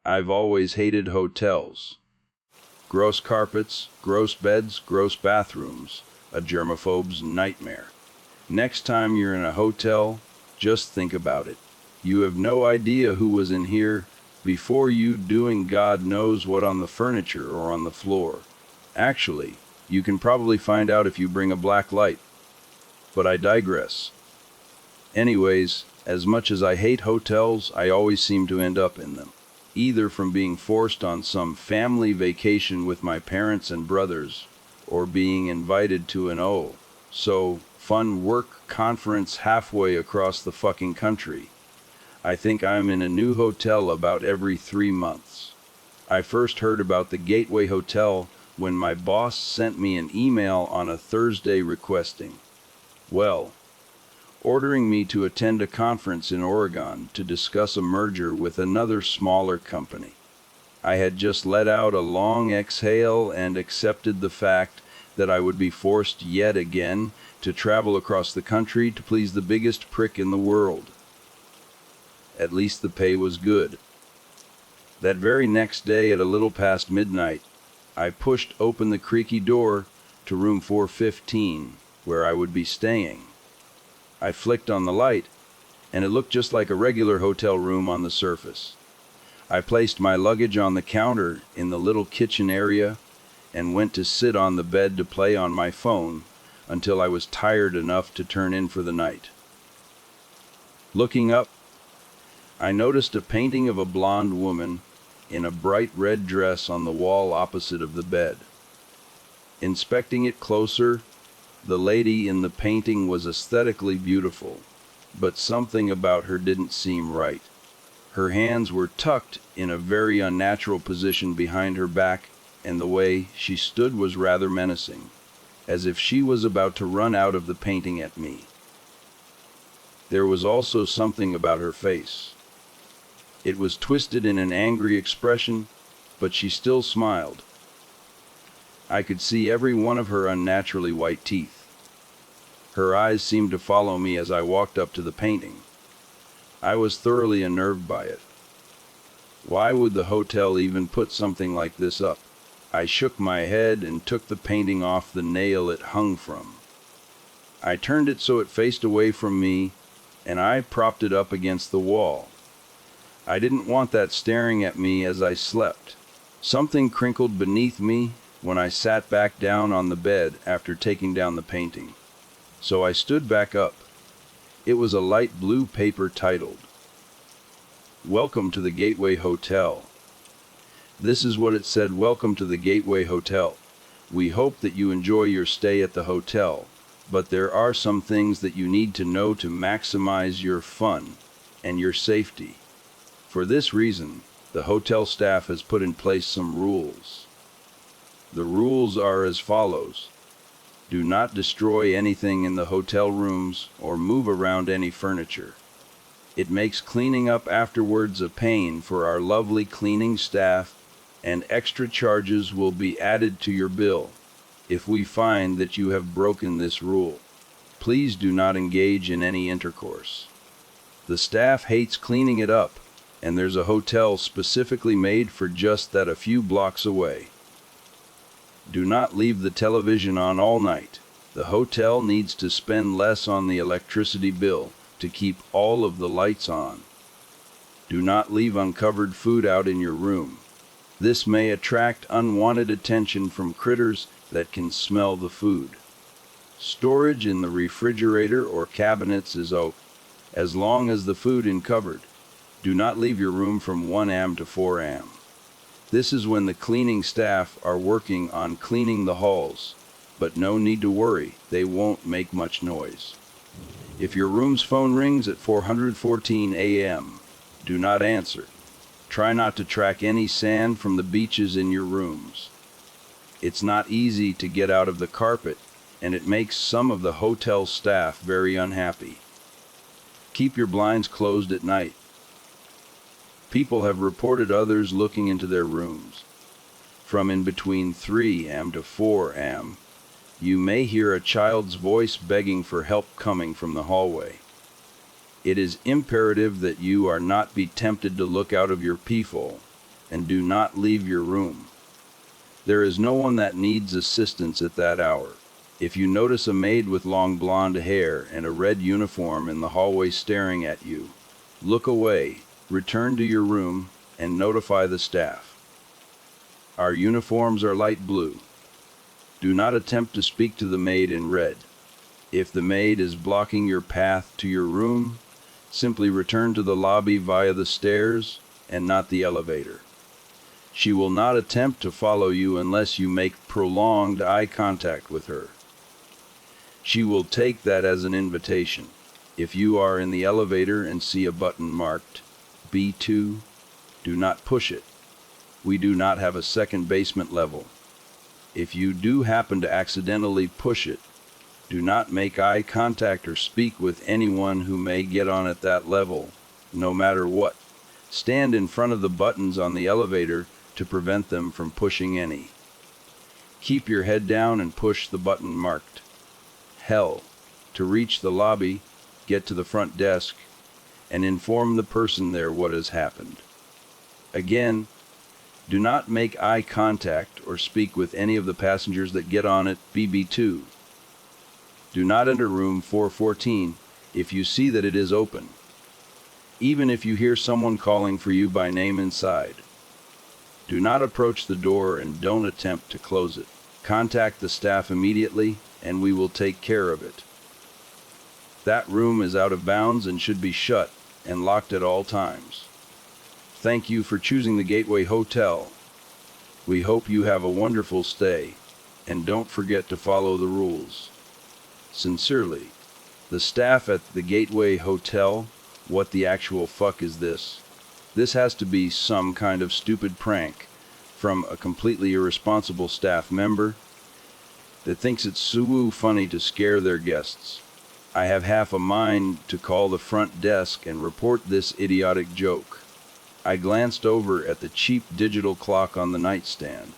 I've always hated hotels. Gross carpets, gross beds, gross bathrooms, a germaphobe's nightmare. Next time you're in a hotel, just think about it. You have no idea who was in here before you doing God knows what on the furniture or on the floor. Actually, you can probably find out if you bring a black light. But I digress. Anyways, as much as I hate hotels, I always seem to end up in them. Either from being forced on some family vacation with my parents and brothers, or being invited to an fun work conference halfway across the fucking country. I think I'm in a new hotel about every 3 months. I first heard about the Gateway Hotel when my boss sent me an email on a Thursday ordering me to attend a conference in Oregon to discuss a merger with another smaller company. I had just let out a long exhale and accepted the fact that I would be forced yet again to travel across the country to please the biggest prick in the world. At least the pay was good. That very next day at a little past midnight, I pushed open the creaky door to room 415, where I would be staying. I flicked on the light, and it looked just like a regular hotel room on the surface. I placed my luggage on the counter in the little kitchen area and went to sit on the bed to play on my phone until I was tired enough to turn in for the night. Looking up, I noticed a painting of a blonde woman in a bright red dress on the wall opposite of the bed. Inspecting it closer, the lady in the painting was aesthetically beautiful, but something about her didn't seem right. Her hands were tucked in a very unnatural position behind her back, and the way she stood was rather menacing, as if she was about to run out of the painting at me. There was also something about her face. It was twisted in an angry expression, but she still smiled. I could see every one of her unnaturally white teeth. Her eyes seemed to follow me as I walked up to the painting. I was thoroughly unnerved by it. Why would the hotel even put something like this up? I shook my head and took the painting off the nail it hung from. I turned it so it faced away from me, and I propped it up against the wall. I didn't want that staring at me as I slept. Something crinkled beneath me when I sat back down on the bed after taking down the painting. So I stood back up. It was a light blue paper titled, "Welcome to the Gateway Hotel." This is what it said: "Welcome to the Gateway Hotel. We hope that you enjoy your stay at the hotel, but there are some things that you need to know to maximize your fun and your safety. For this reason, the hotel staff has put in place some rules. The rules are as follows. Do not destroy anything in the hotel rooms or move around any furniture. It makes cleaning up afterwards a pain for our lovely cleaning staff, and extra charges will be added to your bill if we find that you have broken this rule. Please do not engage in any intercourse. The staff hates cleaning it up, and there's a hotel specifically made for just that a few blocks away. Do not leave the television on all night. The hotel needs to spend less on the electricity bill to keep all of the lights on. Do not leave uncovered food out in your room. This may attract unwanted attention from critters that can smell the food. Storage in the refrigerator or cabinets is okay, as long as the food is covered. Do not leave your room from 1 a.m. to 4 a.m. This is when the cleaning staff are working on cleaning the halls, but no need to worry, they won't make much noise. If your room's phone rings at 4:14 a.m., do not answer. Try not to track any sand from the beaches in your rooms. It's not easy to get out of the carpet, and it makes some of the hotel staff very unhappy. Keep your blinds closed at night. People have reported others looking into their rooms. From in between 3 a.m. to 4 a.m., you may hear a child's voice begging for help coming from the hallway. It is imperative that you are not be tempted to look out of your peephole, and do not leave your room. There is no one that needs assistance at that hour. If you notice a maid with long blonde hair and a red uniform in the hallway staring at you, look away, return to your room, and notify the staff. Our uniforms are light blue. Do not attempt to speak to the maid in red. If the maid is blocking your path to your room, simply return to the lobby via the stairs and not the elevator. She will not attempt to follow you unless you make prolonged eye contact with her. She will take that as an invitation. If you are in the elevator and see a button marked B2, do not push it. We do not have a second basement level. If you do happen to accidentally push it, do not make eye contact or speak with anyone who may get on at that level, no matter what. Stand in front of the buttons on the elevator to prevent them from pushing any. Keep your head down and push the button marked Hell. To reach the lobby, get to the front desk, and inform the person there what has happened. Again, do not make eye contact or speak with any of the passengers that get on at BB2. Do not enter room 414 if you see that it is open, even if you hear someone calling for you by name inside. Do not approach the door and don't attempt to close it. Contact the staff immediately and we will take care of it. That room is out of bounds and should be shut and locked at all times. Thank you for choosing the Gateway Hotel. We hope you have a wonderful stay, and don't forget to follow the rules. Sincerely, the staff at the Gateway Hotel. What the actual fuck is this? This has to be some kind of stupid prank from a completely irresponsible staff member that thinks it's so funny to scare their guests. I have half a mind to call the front desk and report this idiotic joke. I glanced over at the cheap digital clock on the nightstand.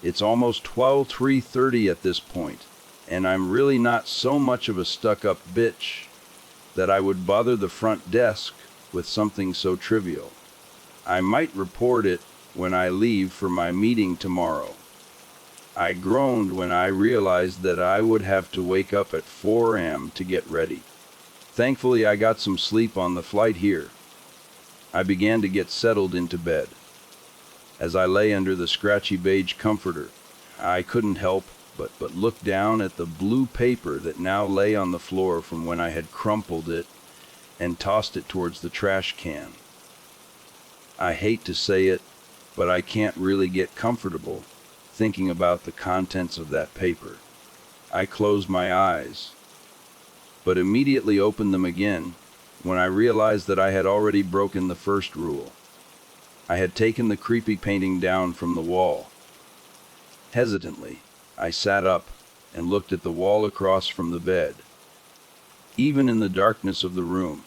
It's almost 3:30 at this point, and I'm really not so much of a stuck-up bitch that I would bother the front desk with something so trivial. I might report it when I leave for my meeting tomorrow. I groaned when I realized that I would have to wake up at 4 a.m. to get ready. Thankfully, I got some sleep on the flight here. I began to get settled into bed. As I lay under the scratchy beige comforter, I couldn't help but look down at the blue paper that now lay on the floor from when I had crumpled it and tossed it towards the trash can. I hate to say it, but I can't really get comfortable thinking about the contents of that paper. I closed my eyes, but immediately opened them again when I realized that I had already broken the first rule. I had taken the creepy painting down from the wall. Hesitantly, I sat up and looked at the wall across from the bed. Even in the darkness of the room,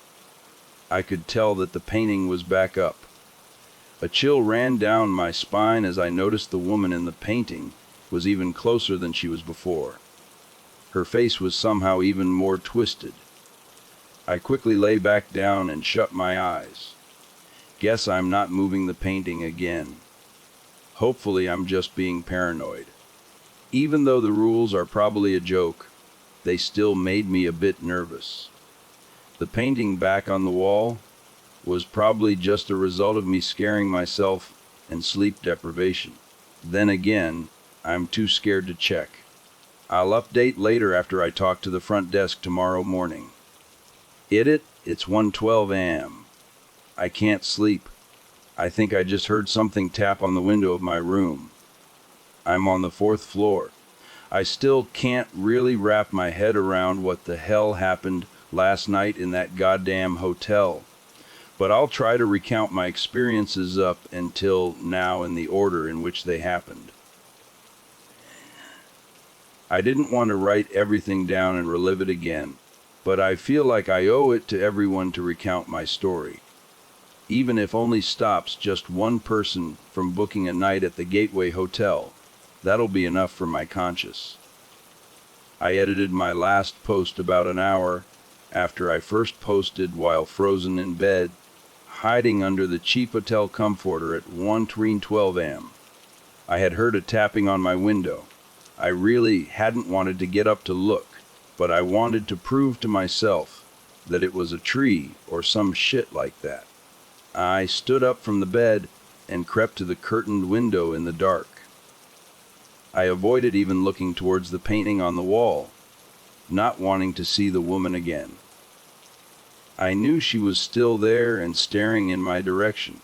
I could tell that the painting was back up. A chill ran down my spine as I noticed the woman in the painting was even closer than she was before. Her face was somehow even more twisted. I quickly lay back down and shut my eyes. Guess I'm not moving the painting again. Hopefully I'm just being paranoid. Even though the rules are probably a joke, they still made me a bit nervous. The painting back on the wall was probably just a result of me scaring myself and sleep deprivation. Then again, I'm too scared to check. I'll update later after I talk to the front desk tomorrow morning. It's 1:12 a.m. I can't sleep. I think I just heard something tap on the window of my room. I'm on the 4th floor. I still can't really wrap my head around what the hell happened last night in that goddamn hotel. But I'll try to recount my experiences up until now in the order in which they happened. I didn't want to write everything down and relive it again, but I feel like I owe it to everyone to recount my story. Even if only stops just one person from booking a night at the Gateway Hotel, that'll be enough for my conscience. I edited my last post about an hour after I first posted while frozen in bed, hiding under the cheap hotel comforter at 1:12 a.m. I had heard a tapping on my window. I really hadn't wanted to get up to look, but I wanted to prove to myself that it was a tree or some shit like that. I stood up from the bed and crept to the curtained window in the dark. I avoided even looking towards the painting on the wall, not wanting to see the woman again. I knew she was still there and staring in my direction.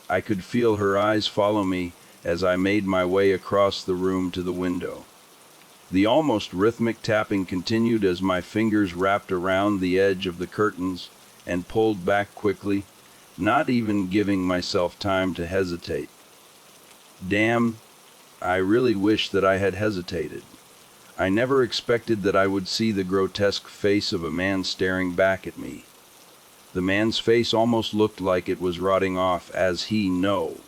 I could feel her eyes follow me as I made my way across the room to the window. The almost rhythmic tapping continued as my fingers wrapped around the edge of the curtains and pulled back quickly, not even giving myself time to hesitate. Damn, I really wish that I had hesitated. I never expected that I would see the grotesque face of a man staring back at me. The man's face almost looked like it was rotting off as he knew.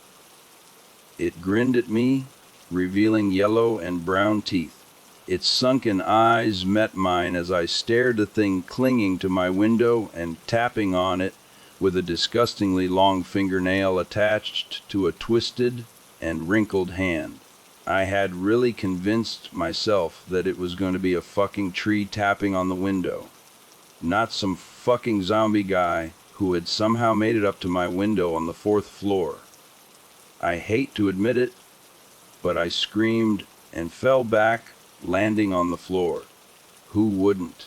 It grinned at me, revealing yellow and brown teeth. Its sunken eyes met mine as I stared at the thing clinging to my window and tapping on it with a disgustingly long fingernail attached to a twisted and wrinkled hand. I had really convinced myself that it was going to be a fucking tree tapping on the window, not some fucking zombie guy who had somehow made it up to my window on the 4th floor. I hate to admit it, but I screamed and fell back, landing on the floor. Who wouldn't?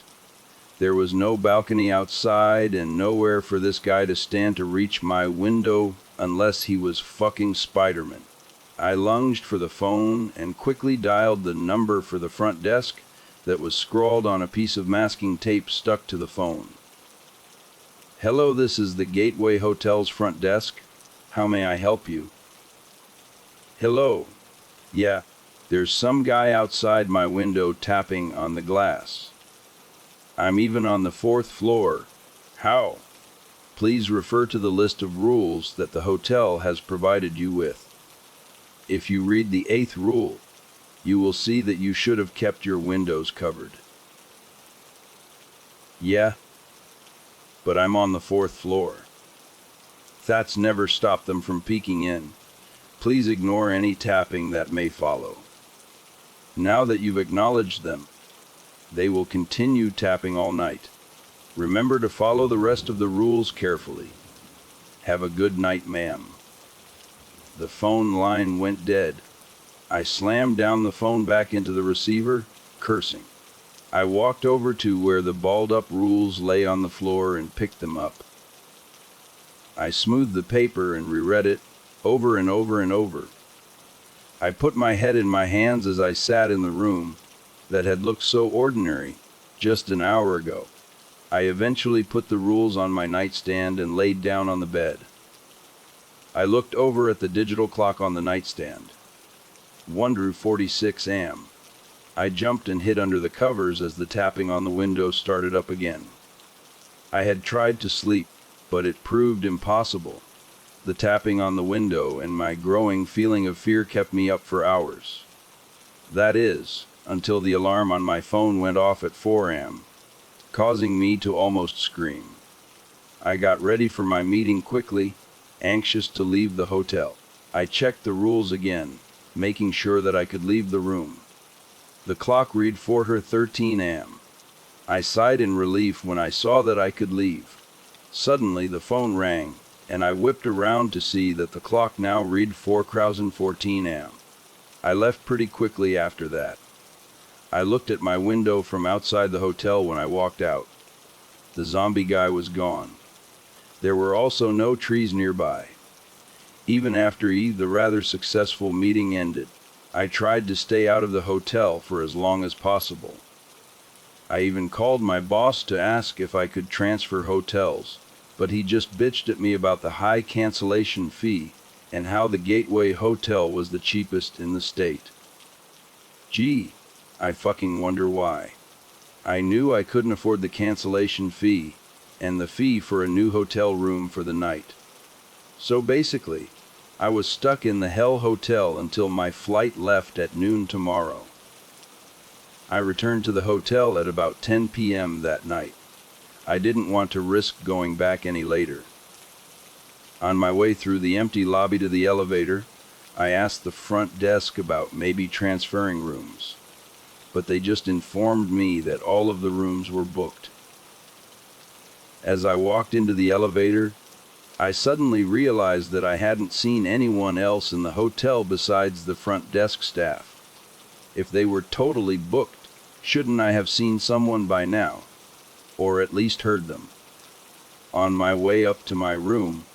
There was no balcony outside and nowhere for this guy to stand to reach my window unless he was fucking Spider-Man. I lunged for the phone and quickly dialed the number for the front desk that was scrawled on a piece of masking tape stuck to the phone. Hello, this is the Gateway Hotel's front desk. How may I help you? Hello. Yeah, there's some guy outside my window tapping on the glass. I'm even on the 4th floor. How? Please refer to the list of rules that the hotel has provided you with. If you read the 8th rule, you will see that you should have kept your windows covered. Yeah, but I'm on the 4th floor. That's never stopped them from peeking in. Please ignore any tapping that may follow. Now that you've acknowledged them, they will continue tapping all night. Remember to follow the rest of the rules carefully. Have a good night, ma'am. The phone line went dead. I slammed down the phone back into the receiver, cursing. I walked over to where the balled-up rules lay on the floor and picked them up. I smoothed the paper and reread it over and over and over. I put my head in my hands as I sat in the room that had looked so ordinary just an hour ago. I eventually put the rules on my nightstand and laid down on the bed. I looked over at the digital clock on the nightstand. 1:46 a.m. I jumped and hid under the covers as the tapping on the window started up again. I had tried to sleep, but it proved impossible. The tapping on the window and my growing feeling of fear kept me up for hours. That is, until the alarm on my phone went off at 4 a.m., causing me to almost scream. I got ready for my meeting quickly, anxious to leave the hotel. I checked the rules again, making sure that I could leave the room. The clock read 4:13 a.m. I sighed in relief when I saw that I could leave. Suddenly the phone rang, and I whipped around to see that the clock now read 4:14 a.m. I left pretty quickly after that. I looked at my window from outside the hotel when I walked out. The zombie guy was gone. There were also no trees nearby. Even after the rather successful meeting ended, I tried to stay out of the hotel for as long as possible. I even called my boss to ask if I could transfer hotels, but he just bitched at me about the high cancellation fee and how the Gateway Hotel was the cheapest in the state. Gee, I fucking wonder why. I knew I couldn't afford the cancellation fee and the fee for a new hotel room for the night. So basically, I was stuck in the Hell Hotel until my flight left at noon tomorrow. I returned to the hotel at about 10 p.m. that night. I didn't want to risk going back any later. On my way through the empty lobby to the elevator, I asked the front desk about maybe transferring rooms, but they just informed me that all of the rooms were booked. As I walked into the elevator, I suddenly realized that I hadn't seen anyone else in the hotel besides the front desk staff. If they were totally booked, shouldn't I have seen someone by now, or at least heard them? On my way up to my room,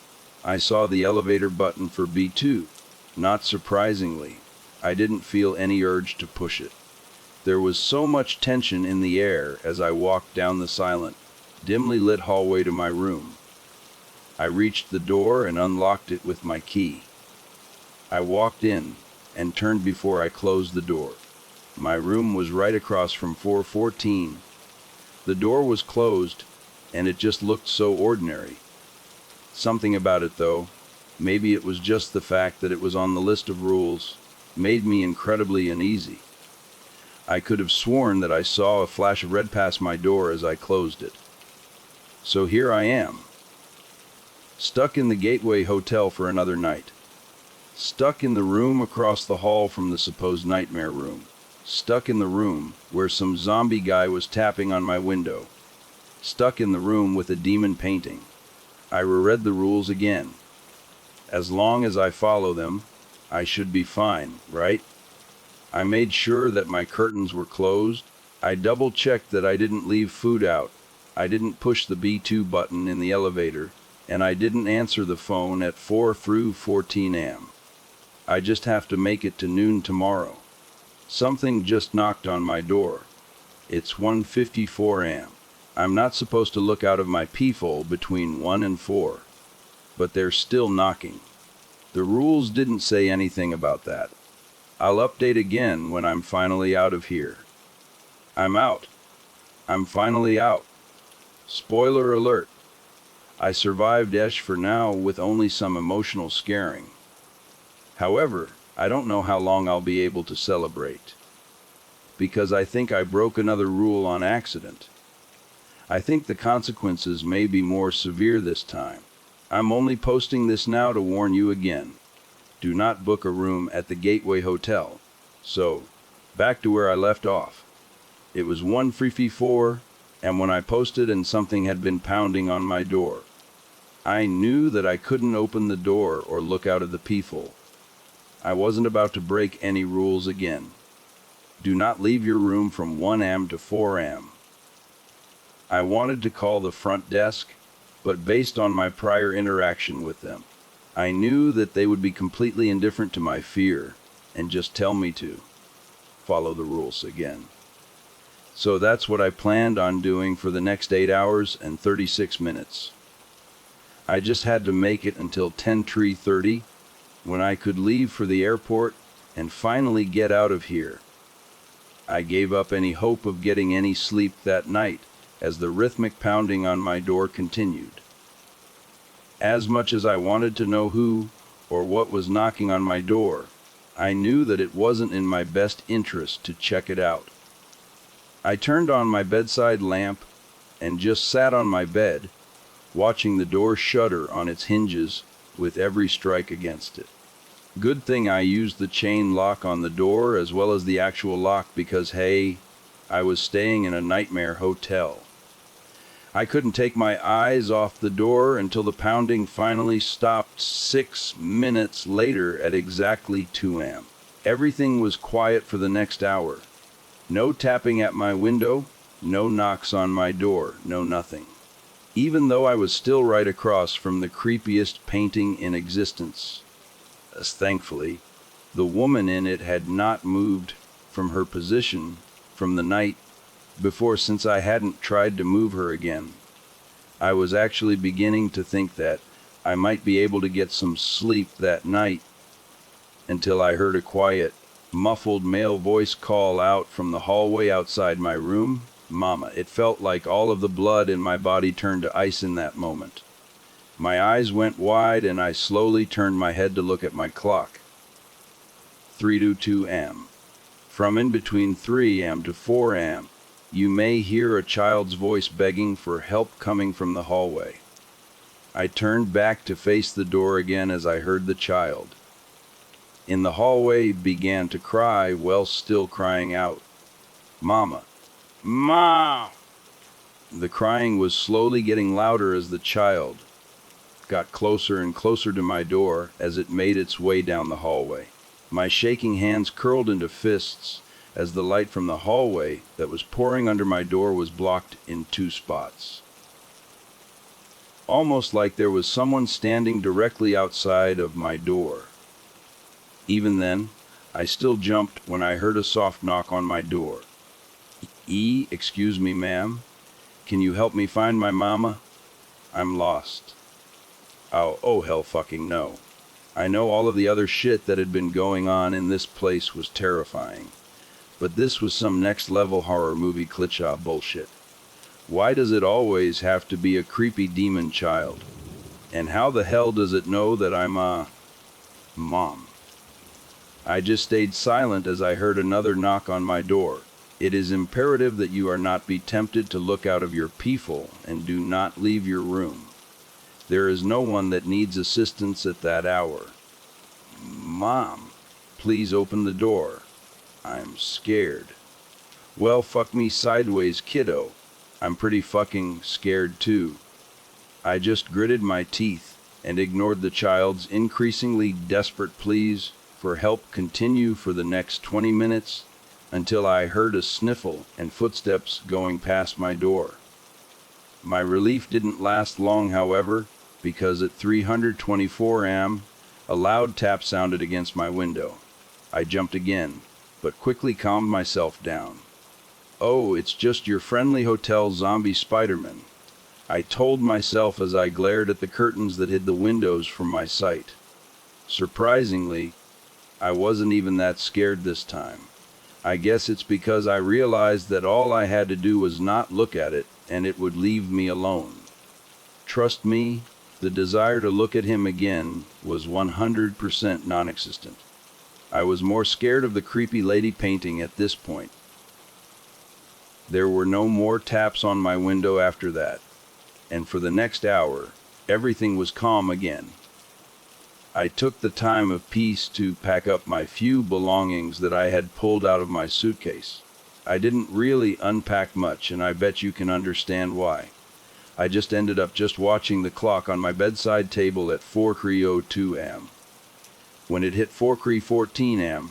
I saw the elevator button for B2. Not surprisingly, I didn't feel any urge to push it. There was so much tension in the air as I walked down the silent, dimly lit hallway to my room. I reached the door and unlocked it with my key. I walked in and turned before I closed the door. My room was right across from 414. The door was closed, and it just looked so ordinary. Something about it, though, maybe it was just the fact that it was on the list of rules, made me incredibly uneasy. I could have sworn that I saw a flash of red pass my door as I closed it. So here I am, stuck in the Gateway Hotel for another night. Stuck in the room across the hall from the supposed nightmare room. Stuck in the room where some zombie guy was tapping on my window. Stuck in the room with a demon painting. I reread the rules again. As long as I follow them, I should be fine, right? I made sure that my curtains were closed. I double-checked that I didn't leave food out. I didn't push the B2 button in the elevator, and I didn't answer the phone at 4 through 14 a.m. I just have to make it to noon tomorrow. Something just knocked on my door. It's 1:54 a.m. I'm not supposed to look out of my peephole between 1 and 4, but they're still knocking. The rules didn't say anything about that. I'll update again when I'm finally out of here. I'm out. I'm finally out. Spoiler alert. I survived Esh for now with only some emotional scaring. However, I don't know how long I'll be able to celebrate, because I think I broke another rule on accident. I think the consequences may be more severe this time. I'm only posting this now to warn you again. Do not book a room at the Gateway Hotel. So, back to where I left off. It was 1:54, and when I posted and something had been pounding on my door. I knew that I couldn't open the door or look out of the peephole. I wasn't about to break any rules again. Do not leave your room from 1 a.m. to 4 a.m. I wanted to call the front desk, but based on my prior interaction with them, I knew that they would be completely indifferent to my fear and just tell me to follow the rules again. So that's what I planned on doing for the next 8 hours and 36 minutes. I just had to make it until 10:30 when I could leave for the airport and finally get out of here. I gave up any hope of getting any sleep that night as the rhythmic pounding on my door continued. As much as I wanted to know who or what was knocking on my door, I knew that it wasn't in my best interest to check it out. I turned on my bedside lamp and just sat on my bed, watching the door shudder on its hinges with every strike against it. Good thing I used the chain lock on the door as well as the actual lock because, hey, I was staying in a nightmare hotel. I couldn't take my eyes off the door until the pounding finally stopped 6 minutes later at exactly 2 a.m. Everything was quiet for the next hour. No tapping at my window, no knocks on my door, no nothing. Even though I was still right across from the creepiest painting in existence. As thankfully, the woman in it had not moved from her position from the night before since I hadn't tried to move her again. I was actually beginning to think that I might be able to get some sleep that night until I heard a quiet, muffled male voice call out from the hallway outside my room, "Mama." It felt like all of the blood in my body turned to ice in that moment. My eyes went wide and I slowly turned my head to look at my clock. 3:02 a.m. From in between 3 a.m. to 4 a.m., you may hear a child's voice begging for help coming from the hallway. I turned back to face the door again as I heard the child in the hallway began to cry while still crying out, "Mama! Mom!" The crying was slowly getting louder as the child got closer and closer to my door as it made its way down the hallway. My shaking hands curled into fists as the light from the hallway that was pouring under my door was blocked in two spots. Almost like there was someone standing directly outside of my door. Even then, I still jumped when I heard a soft knock on my door. Excuse me, ma'am. Can you help me find my mama? I'm lost." Oh, hell fucking no. I know all of the other shit that had been going on in this place was terrifying. But this was some next level horror movie cliché bullshit. Why does it always have to be a creepy demon child? And how the hell does it know that I'm a mom? I just stayed silent as I heard another knock on my door. It is imperative that you are not be tempted to look out of your peephole and do not leave your room. There is no one that needs assistance at that hour. Mom, please open the door. I'm scared. Well, fuck me sideways, kiddo. I'm pretty fucking scared too. I just gritted my teeth and ignored the child's increasingly desperate pleas for help continue for the next 20 minutes until I heard a sniffle and footsteps going past my door. My relief didn't last long, however, because at 324 am, a loud tap sounded against my window. I jumped again, but quickly calmed myself down. "Oh, it's just your friendly hotel zombie Spider-Man," I told myself as I glared at the curtains that hid the windows from my sight. Surprisingly, I wasn't even that scared this time. I guess it's because I realized that all I had to do was not look at it, and it would leave me alone. Trust me, the desire to look at him again was 100% non-existent. I was more scared of the creepy lady painting at this point. There were no more taps on my window after that, and for the next hour, everything was calm again. I took the time of peace to pack up my few belongings that I had pulled out of my suitcase. I didn't really unpack much, and I bet you can understand why. I just ended up watching the clock on my bedside table at 4:02 am. When it hit 4:14 am,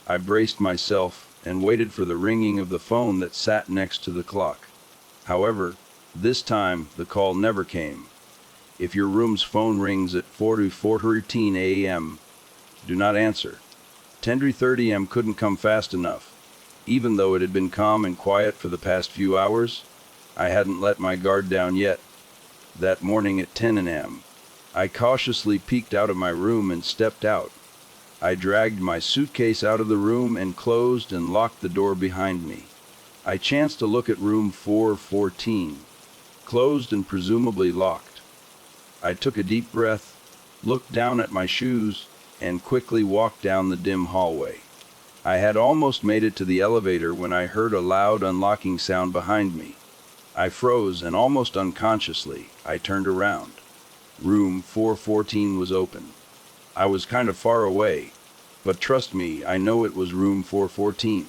I braced myself and waited for the ringing of the phone that sat next to the clock. However, this time the call never came. If your room's phone rings at 4:14 am, do not answer. 10:30 am couldn't come fast enough. Even though it had been calm and quiet for the past few hours, I hadn't let my guard down yet. That morning at 10 am, I cautiously peeked out of my room and stepped out. I dragged my suitcase out of the room and closed and locked the door behind me. I chanced to look at room 414, closed and presumably locked. I took a deep breath, looked down at my shoes, and quickly walked down the dim hallway. I had almost made it to the elevator when I heard a loud unlocking sound behind me. I froze, and almost unconsciously, I turned around. Room 414 was open. I was kind of far away, but trust me, I know it was room 414.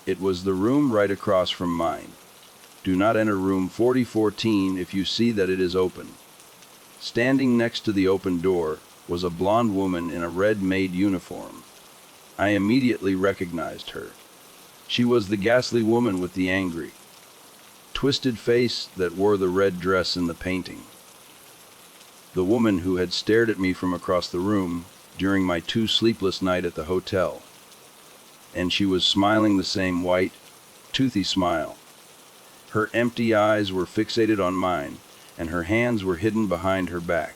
It was the room right across from mine. Do not enter room 4014 if you see that it is open. Standing next to the open door was a blonde woman in a red maid uniform. I immediately recognized her. She was the ghastly woman with the angry, twisted face that wore the red dress in the painting. The woman who had stared at me from across the room during my 2 sleepless nights at the hotel. And she was smiling the same white, toothy smile. Her empty eyes were fixated on mine, and her hands were hidden behind her back.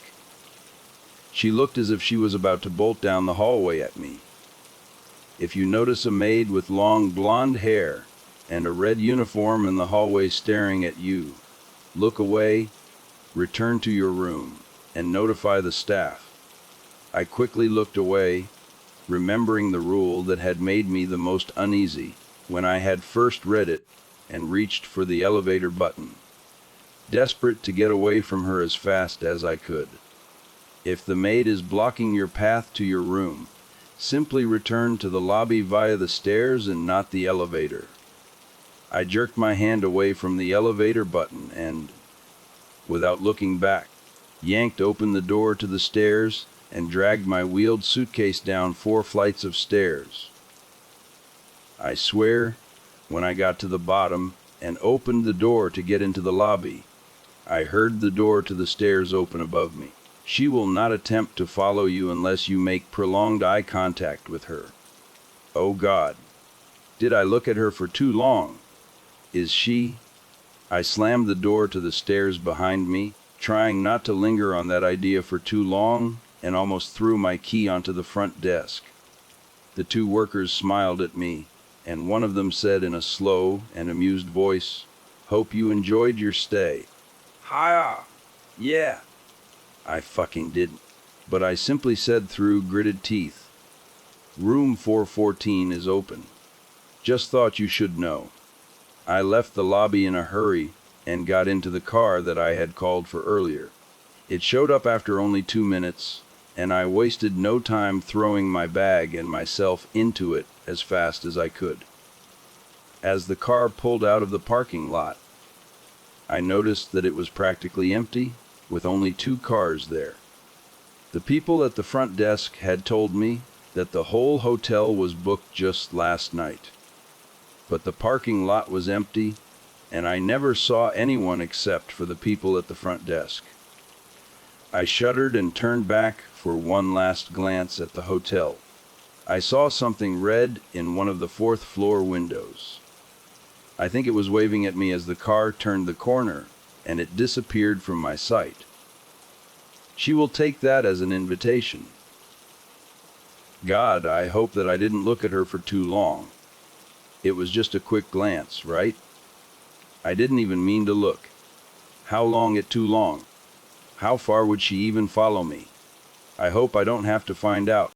She looked as if she was about to bolt down the hallway at me. If you notice a maid with long blonde hair and a red uniform in the hallway staring at you, look away, return to your room, and notify the staff. I quickly looked away, remembering the rule that had made me the most uneasy when I had first read it and reached for the elevator button. desperate to get away from her as fast as I could. If the maid is blocking your path to your room, simply return to the lobby via the stairs and not the elevator. I jerked my hand away from the elevator button and, without looking back, yanked open the door to the stairs and dragged my wheeled suitcase down 4 flights of stairs. I swear, when I got to the bottom and opened the door to get into the lobby, I heard the door to the stairs open above me. She will not attempt to follow you unless you make prolonged eye contact with her. Oh God, did I look at her for too long? Is she? I slammed the door to the stairs behind me, trying not to linger on that idea for too long, and almost threw my key onto the front desk. The 2 workers smiled at me, and one of them said in a slow and amused voice, "Hope you enjoyed your stay." Hiya! Yeah. I fucking didn't. But I simply said through gritted teeth, "Room 414 is open. Just thought you should know." I left the lobby in a hurry and got into the car that I had called for earlier. It showed up after only 2 minutes, and I wasted no time throwing my bag and myself into it as fast as I could. As the car pulled out of the parking lot, I noticed that it was practically empty, with only 2 cars there. The people at the front desk had told me that the whole hotel was booked just last night. But the parking lot was empty, and I never saw anyone except for the people at the front desk. I shuddered and turned back for one last glance at the hotel. I saw something red in one of the 4th floor windows. I think it was waving at me as the car turned the corner, and it disappeared from my sight. She will take that as an invitation. God, I hope that I didn't look at her for too long. It was just a quick glance, right? I didn't even mean to look. How long it too long? How far would she even follow me? I hope I don't have to find out.